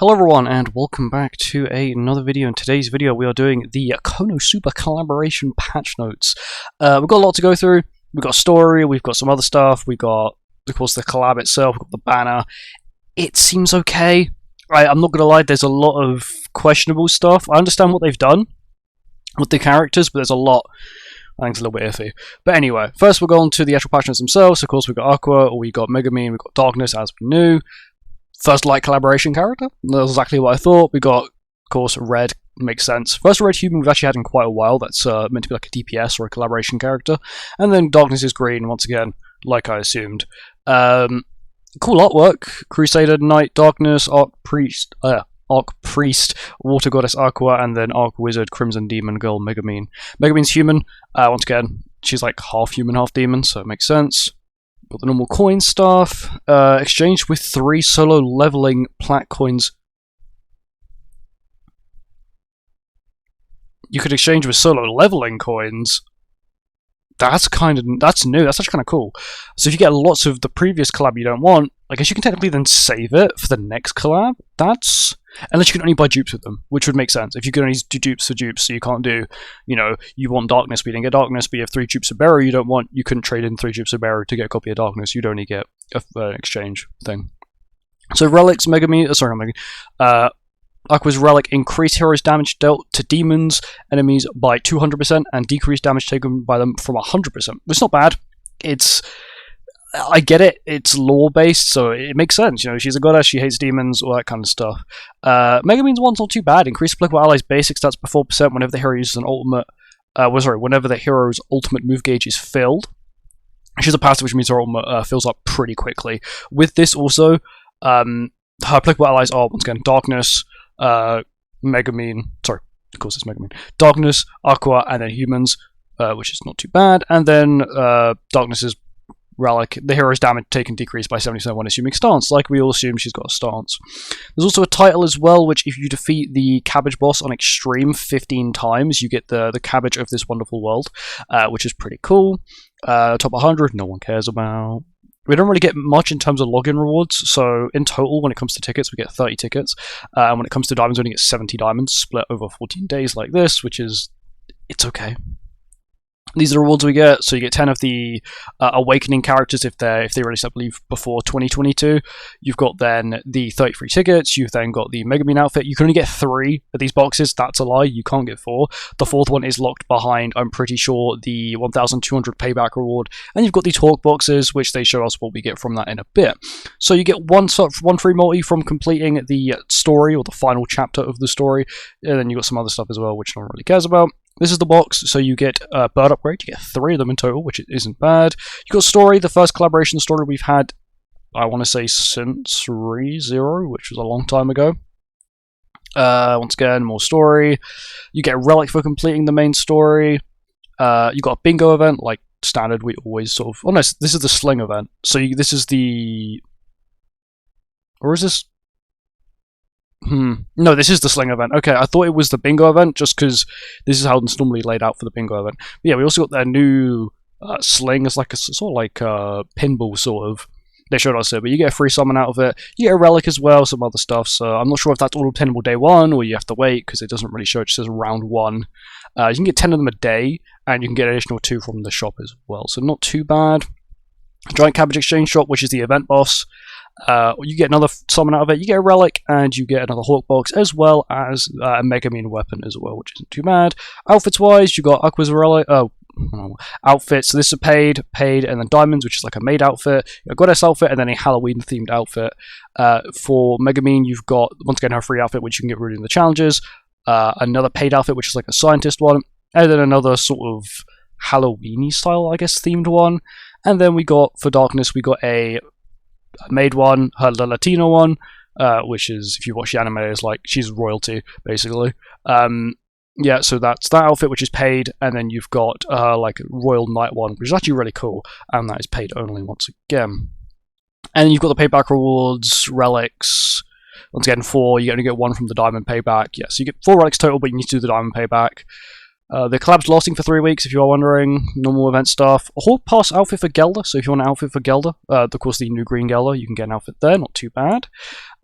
Hello everyone and welcome back to another video. In today's video we are doing the KONOSUBA collaboration patch notes. We've got a lot to go through. We've got a story, we've got some other stuff, we've got of course the collab itself, we've got the banner. It seems okay. I'm not gonna lie, there's a lot of questionable stuff. I understand what they've done with the characters, but there's a lot I think it's a little bit iffy. But anyway, first we'll go on to the actual patch notes themselves. Of course we've got Aqua, we got Megumin, we've got Darkness as we knew. First light collaboration character. That's exactly what I thought. We got, of course, Red. Makes sense. First red human we've actually had in quite a while. That's meant to be like a DPS or a collaboration character. And then Darkness is green, once again, like I assumed. Cool artwork. Crusader, Knight, Darkness, Arc Priest, Water Goddess Aqua, and then Arc Wizard, Crimson Demon Girl, Megumin. Megumin's human. Once again, she's like half human, half demon, so it makes sense. Got the normal coin stuff. Exchange with 3 solo leveling plat coins. You could exchange with solo leveling coins. That's new. That's actually kind of cool. So if you get lots of the previous collab you don't want, I guess you can technically then save it for the next collab. Unless you can only buy dupes with them, which would make sense. If you can only do dupes for dupes, so you can't do, you want Darkness, but you didn't get Darkness, but you have 3 dupes of Bearer you don't want, you couldn't trade in 3 dupes of Bearer to get a copy of Darkness. You'd only get an exchange thing. So relics, Aqua's relic increase heroes damage dealt to demons enemies by 200% and decrease damage taken by them from 100%. It's not bad. I get it, it's lore-based, so it makes sense. She's a goddess, she hates demons, all that kind of stuff. Megumin's one's not too bad. Increase applicable allies' basic stats by 4% whenever the hero uses an ultimate... whenever the hero's ultimate move gauge is filled. She's a passive, which means her ultimate fills up pretty quickly. With this also, her applicable allies are, once again, Darkness, Megumin... Sorry, of course it's Megumin. Darkness, Aqua, and then humans, which is not too bad. And then Darkness's relic, the hero's damage taken decreased by 70% when assuming stance. Like we all assume she's got a stance. There's also a title as well, which if you defeat the cabbage boss on extreme 15 times, you get the cabbage of this wonderful world, which is pretty cool. Top 100, no one cares about. We don't really get much in terms of login rewards, so in total, when it comes to tickets, we get 30 tickets, and when it comes to diamonds, we only get 70 diamonds split over 14 days like this, which is, it's okay. These are the rewards we get. So you get 10 of the Awakening characters if they release, I believe, before 2022. You've got then the 33 tickets. You've then got the Megumin outfit. You can only get 3 of these boxes. That's a lie. You can't get 4. The 4th one is locked behind, I'm pretty sure, the 1,200 payback reward. And you've got the talk boxes, which they show us what we get from that in a bit. So you get one free multi from completing the story or the final chapter of the story. And then you've got some other stuff as well, which no one really cares about. This is the box, so you get a bird upgrade. You get 3 of them in total, which isn't bad. You got story, the first collaboration story we've had, I want to say, since ReZero, which was a long time ago. Once again, more story. You get a relic for completing the main story. You got a bingo event, like standard. We always sort of. Oh no, this is the sling event. So this is the. Or is this? No, this is the sling event. Okay, I thought it was the bingo event, just because this is how it's normally laid out for the bingo event. But yeah, we also got their new sling. It's like a sort of like a pinball, sort of. They showed us it, but you get a free summon out of it. You get a relic as well, some other stuff. So I'm not sure if that's all obtainable day 1, or you have to wait, because it doesn't really show. It just says round 1. You can get 10 of them a day, and you can get an additional 2 from the shop as well. So not too bad. Giant Cabbage Exchange Shop, which is the event boss. You get another summon out of it, you get a relic, and you get another Hawk box, as well as a Megumin weapon as well, which isn't too bad. Outfits wise, you got Aqua's relic, outfits, so this is paid, and then diamonds, which is like a maid outfit, a goddess outfit, and then a Halloween themed outfit. For Megumin, you've got, once again, her free outfit, which you can get rid of in the challenges, another paid outfit, which is like a scientist one, and then another sort of Halloween-y style, I guess, themed one. And then we got, for Darkness, we got a maid one, the Latino one, which is, if you watch the anime, is like, she's royalty, basically. Yeah, so that's that outfit, which is paid, and then you've got like a Royal Knight one, which is actually really cool, and that is paid only once again. And then you've got the payback rewards, relics, once again 4, you only get 1 from the diamond payback. Yeah, so you get 4 relics total, but you need to do the diamond payback. The collab's lasting for 3 weeks, if you are wondering. Normal event stuff. A Hall Pass outfit for Gelder, so if you want an outfit for Gelder, of course the new green Gelder, you can get an outfit there, not too bad.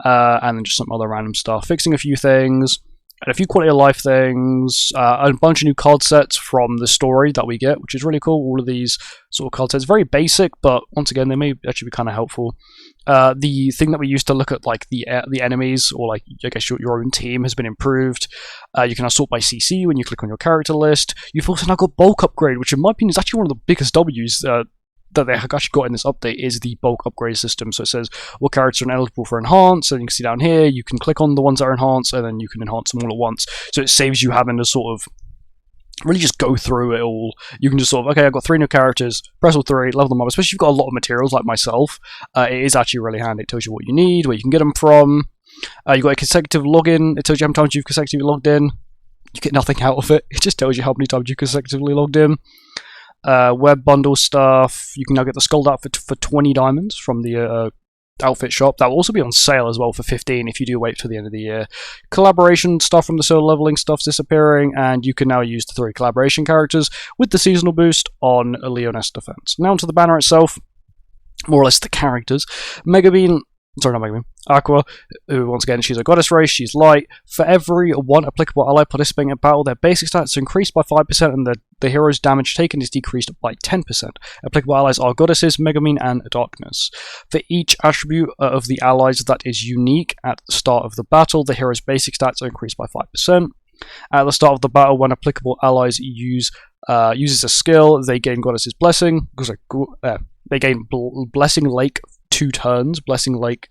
And then just some other random stuff. Fixing a few things, and a few quality of life things, a bunch of new card sets from the story that we get, which is really cool. All of these sort of card sets, very basic, but once again, they may actually be kind of helpful. The thing that we used to look at, like the enemies, or like I guess your own team, has been improved. You can now sort by CC when you click on your character list. You've also now got bulk upgrade, which in my opinion is actually one of the biggest W's that they actually got in this update, is the bulk upgrade system. So it says what characters are eligible for enhance, and you can see down here, you can click on the ones that are enhanced, and then you can enhance them all at once. So it saves you having to sort of really just go through it all. You can just sort of, okay, I've got 3 new characters, press all 3, level them up, especially if you've got a lot of materials like myself. It is actually really handy. It tells you what you need, where you can get them from. You've got a consecutive login. It tells you how many times you've consecutively logged in. You get nothing out of it. It just tells you how many times you consecutively logged in. Web bundle stuff. You can now get the Skull outfit for 20 diamonds from the outfit shop. That will also be on sale as well for 15 if you do wait till the end of the year. Collaboration stuff from the solo leveling stuff's disappearing, and you can now use the 3 collaboration characters with the seasonal boost on Leoness Defense. Now onto the banner itself, more or less the characters. Aqua, who once again, she's a goddess race, she's light. For every 1 applicable ally participating in battle, their basic stats are increased by 5% and the hero's damage taken is decreased by 10%. Applicable allies are goddesses, Megamine, and darkness. For each attribute of the allies that is unique at the start of the battle, the hero's basic stats are increased by 5%. At the start of the battle, when applicable allies uses a skill, they gain Goddess's Blessing. They gain Blessing Lake 2 turns. Blessing Lake,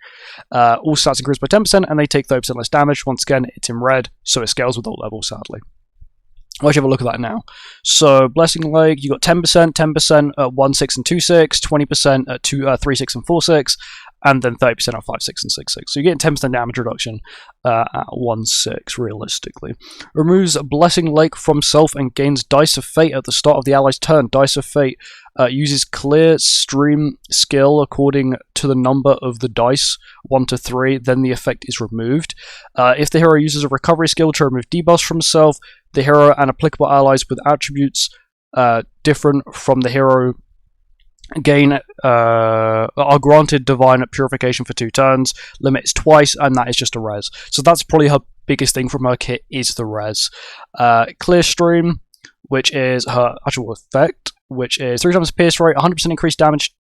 all stats increase by 10%, and they take 30% less damage. Once again, it's in red, so it scales with all levels, sadly. Let's have a look at that now. So, Blessing Lake, you got 10%, 10% at 1, 6, and 2, 6, 20% at 2, 3, 6, and 4, 6, and then 30% at 5, 6, and 6, 6. So you're getting 10% damage reduction at 1, 6, realistically. Removes Blessing Lake from self and gains Dice of Fate at the start of the ally's turn. Dice of Fate uses Clear Stream skill according to the number of the dice, 1 to 3, then the effect is removed. If the hero uses a recovery skill to remove debuffs from self, the hero and applicable allies with attributes different from the hero are granted divine purification for 2 turns. Limit is twice, and that is just a res. So that's probably her biggest thing from her kit, is the res. Clear Stream, which is her actual effect, which is 3 times pierce rate, 100% increased damage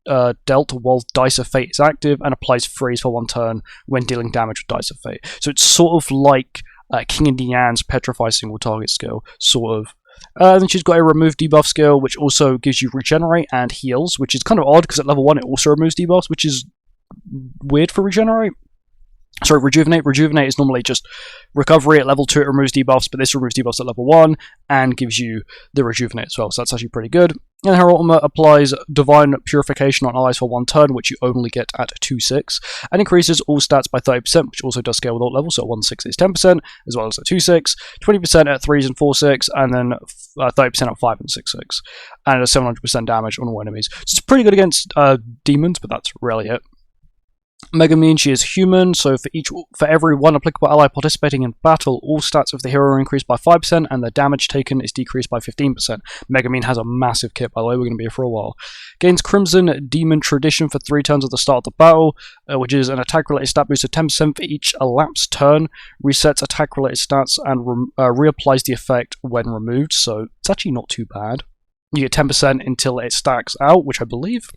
dealt while Dice of Fate is active, and applies freeze for 1 turn when dealing damage with Dice of Fate. So it's sort of like King and Deanne's Petrify single target skill, sort of. Then she's got a remove debuff skill, which also gives you regenerate and heals, which is kind of odd because at level 1 it also removes debuffs, which is weird for regenerate. Sorry, rejuvenate. Rejuvenate is normally just recovery. At level 2 it removes debuffs, but this removes debuffs at level 1 and gives you the rejuvenate as well, so that's actually pretty good. And her ultimate applies divine purification on allies for 1 turn, which you only get at 2/6, and increases all stats by 30%, which also does scale with all levels, so at 1/6 is 10%, as well as at 2/6, 20% at 3s and 4/6, and then 30% at 5 and 6/6, and it does 700% damage on all enemies. So it's pretty good against demons, but that's really it. Megamine, she is human, so for every 1 applicable ally participating in battle, all stats of the hero are increased by 5% and the damage taken is decreased by 15%. Megamine has a massive kit, by the way, we're going to be here for a while. Gains Crimson Demon Tradition for 3 turns at the start of the battle, which is an attack-related stat boost of 10% for each elapsed turn, resets attack-related stats and reapplies the effect when removed, so it's actually not too bad. You get 10% until it stacks out, which I believe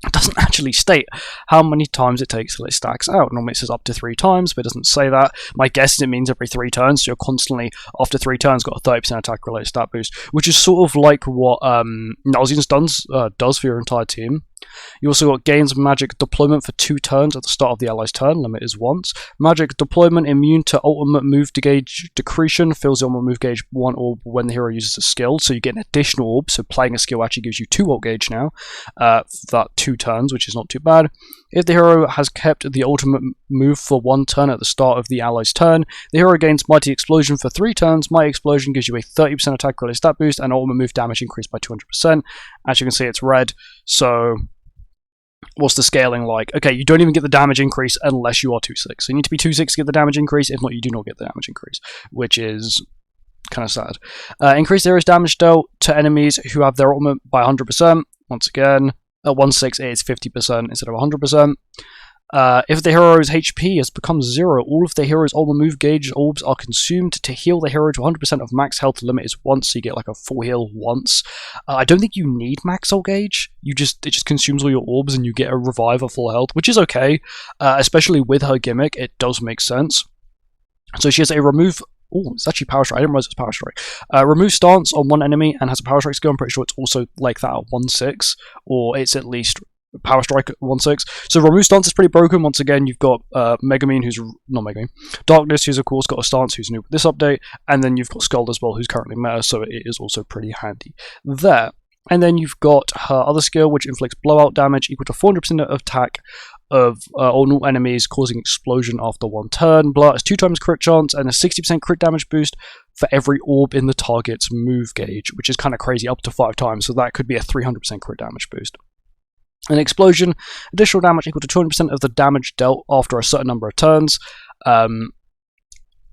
it doesn't actually state how many times it takes till it stacks out. Normally it says up to 3 times, but it doesn't say that. My guess is it means every 3 turns, so you're constantly, after 3 turns, got a 30% attack-related stat boost, which is sort of like what Nalzian's does for your entire team. You also got gains magic deployment for 2 turns at the start of the ally's turn, limit is once. Magic deployment immune to ultimate move gauge decretion, fills the ultimate move gauge 1 orb when the hero uses a skill, so you get an additional orb, so playing a skill actually gives you 2 ult gauge now, for that 2 turns, which is not too bad. If the hero has kept the ultimate move for 1 turn at the start of the ally's turn, the hero gains Mighty Explosion for 3 turns. Mighty Explosion gives you a 30% attack-related stat boost and ultimate move damage increased by 200%. As you can see, it's red, so what's the scaling like? Okay, you don't even get the damage increase unless you are 2/6. So you need to be 2/6 to get the damage increase. If not, you do not get the damage increase, which is kind of sad. Increase the hero's damage dealt to enemies who have their ultimate by 100%. Once again, at 1/6 it is 50% instead of 100%. If the hero's HP has become 0, all of the hero's ultimate move gauge orbs are consumed to heal the hero to 100% of max health. The limit is once, so you get like a full heal once. I don't think you need max health gauge. It just consumes all your orbs and you get a revive of full health, which is okay. Especially with her gimmick, it does make sense. So she has a remove. Oh, it's actually power strike. I didn't realize it's power strike. Remove stance on one enemy and has a power strike skill. I'm pretty sure it's also like that at 1/6, or it's at least power strike at 1/6. So remove stance is pretty broken. Once again, you've got Megamine, who's not Megamine, Darkness, who's of course got a stance, who's new with this update, and then you've got Skull as well, who's currently meta, so it is also pretty handy there. And then you've got her other skill, which inflicts blowout damage equal to 400% of attack of all enemies, causing explosion after 1 turn. Blowout has 2 times crit chance and a 60% crit damage boost for every orb in the target's move gauge, which is kind of crazy, up to 5 times, so that could be a 300% crit damage boost. An explosion, additional damage equal to 200% of the damage dealt after a certain number of turns.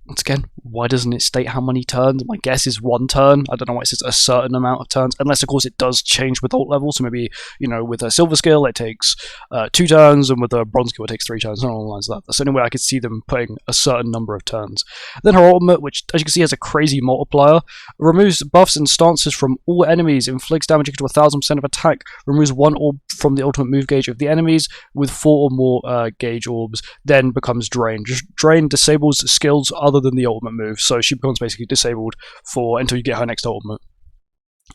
Once again, why doesn't it state how many turns? My guess is 1 turn. I don't know why it says a certain amount of turns, unless of course it does change with ult level. So maybe, you know, with a silver skill it takes 2 turns, and with a bronze skill it takes 3 turns. Not along the lines of that. That's the only way I could see them putting a certain number of turns. Then her ultimate, which as you can see has a crazy multiplier, removes buffs and stances from all enemies, inflicts damage equal to 1000% of attack, removes 1 orb from the ultimate move gauge of the enemies with 4 or more gauge orbs, then becomes Drain. Drain disables skills other than the ultimate move, so she becomes basically disabled until you get her next ultimate.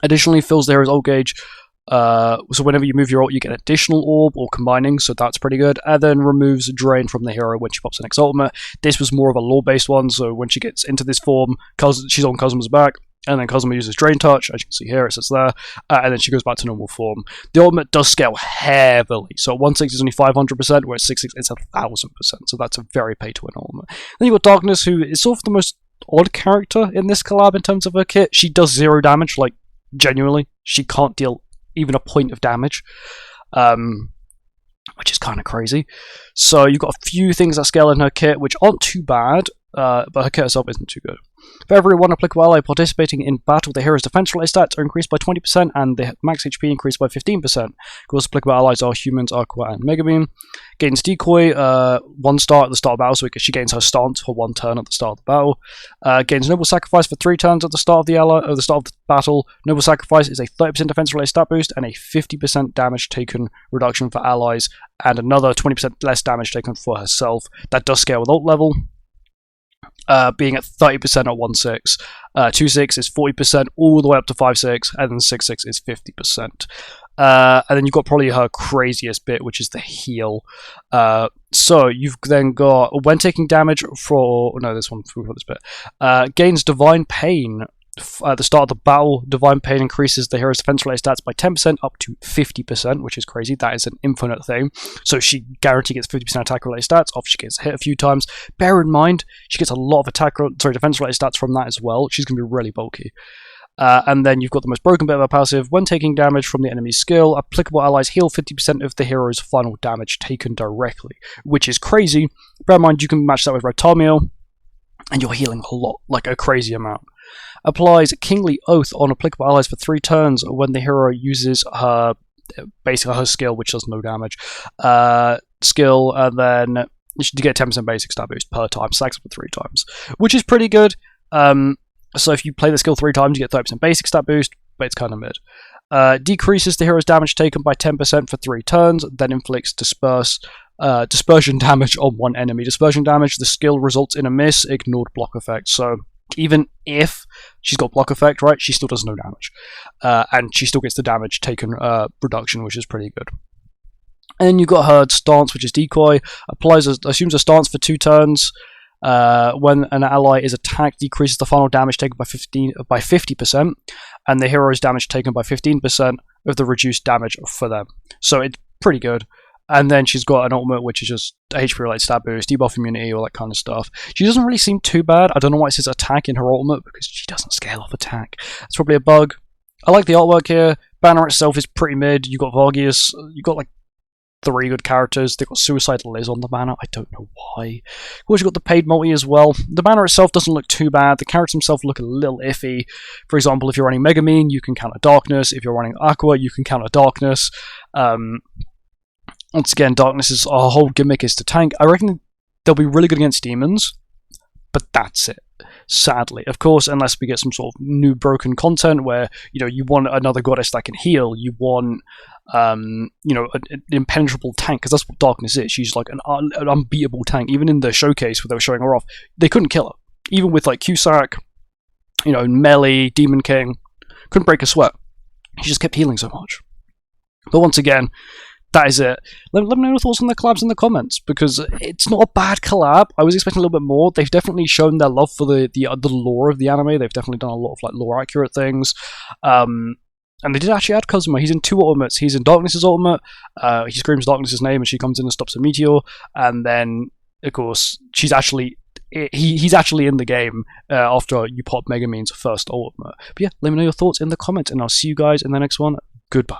Additionally, fills the hero's ult gauge, so whenever you move your ult you get an additional orb or combining, so that's pretty good. And then removes Drain from the hero when she pops the next ultimate. This was more of a lore based one, so when she gets into this form, she's on Kazuma's back, and then Kazuma uses Drain Touch, as you can see here, it says there, and then she goes back to normal form. The ultimate does scale heavily, so at 1/6 is only 500%, whereas 6/6 is 1000%, so that's a very pay-to-win ultimate. Then you've got Darkness, who is sort of the most odd character in this collab in terms of her kit. She does 0 damage, like, genuinely. She can't deal even a point of damage, which is kind of crazy. So you've got a few things that scale in her kit, which aren't too bad, but her kit itself isn't too good. For every 1 applicable ally participating in battle, the hero's defense-related stats are increased by 20%, and the max HP increased by 15%. Of course, applicable allies are humans, Aqua, and Megabeam. Gains Decoy, 1 star at the start of battle, so she gains her stance for 1 turn at the start of the battle. Gains Noble Sacrifice for 3 turns at the start of the battle. Noble Sacrifice is a 30% defense-related stat boost and a 50% damage taken reduction for allies, and another 20% less damage taken for herself. That does scale with ult level. Being at 30% at 1/6. 2/6 is 40%, all the way up to 5/6, and then 6/6 is 50%. And then you've got probably her craziest bit, which is the heal. So you've then got, when taking damage gains Divine Pain. At the start of the battle, Divine Pain increases the hero's defense-related stats by 10% up to 50%, which is crazy. That is an infinite thing. So she guaranteed gets 50% attack-related stats after she gets hit a few times. Bear in mind, she gets a lot of defense-related stats from that as well. She's going to be really bulky. And then you've got the most broken bit of her passive. When taking damage from the enemy's skill, applicable allies heal 50% of the hero's final damage taken directly, which is crazy. Bear in mind, you can match that with Red Tarmiel, and you're healing a lot, like a crazy amount. Applies Kingly Oath on applicable allies for 3 turns when the hero uses her skill, which does no damage. Skill, and then you get 10% basic stat boost per time, stacks up to 3 times, which is pretty good. So if you play the skill 3 times, you get 30% basic stat boost, but it's kind of mid. Decreases the hero's damage taken by 10% for 3 turns, then inflicts dispersion damage on 1 enemy. Dispersion damage, the skill results in a miss, ignored block effect. So even if she's got block effect, right, she still does no damage. And she still gets the damage taken reduction, which is pretty good. And then you've got her stance, which is Decoy. Assumes a stance for 2 turns. When an ally is attacked, decreases the final damage taken by 50%, and the hero's damage taken by 15% of the reduced damage for them. So it's pretty good. And then she's got an ultimate, which is just HP related stat boost, debuff immunity, all that kind of stuff. She doesn't really seem too bad. I don't know why it says attack in her ultimate, because she doesn't scale off attack. It's probably a bug. I like the artwork here. Banner itself is pretty mid. You got Vargius. You got like three good characters. They've got Suicidal Liz on the banner. I don't know why. Of course, you've got the paid multi as well. The banner itself doesn't look too bad. The characters themselves look a little iffy. For example, if you're running Megamine, you can counter Darkness. If you're running Aqua, you can counter Darkness. Once again, Darkness is our whole gimmick is to tank. I reckon they'll be really good against demons, but that's it. Sadly, of course, unless we get some sort of new broken content where you want another goddess that can heal, you want an impenetrable tank, because that's what Darkness is. She's like an unbeatable tank. Even in the showcase where they were showing her off, they couldn't kill her. Even with like Cusack, Melee, Demon King, couldn't break a sweat. She just kept healing so much. But once again, that is it. Let me know your thoughts on the collabs in the comments, because it's not a bad collab. I was expecting a little bit more. They've definitely shown their love for the lore of the anime. They've definitely done a lot of like lore accurate things. And they did actually add Kazuma. He's in two ultimates. He's in Darkness's ultimate. He screams Darkness's name and she comes in and stops a meteor. And then, of course, he's actually in the game after you pop Megamine's first ultimate. But yeah, let me know your thoughts in the comments, and I'll see you guys in the next one. Goodbye.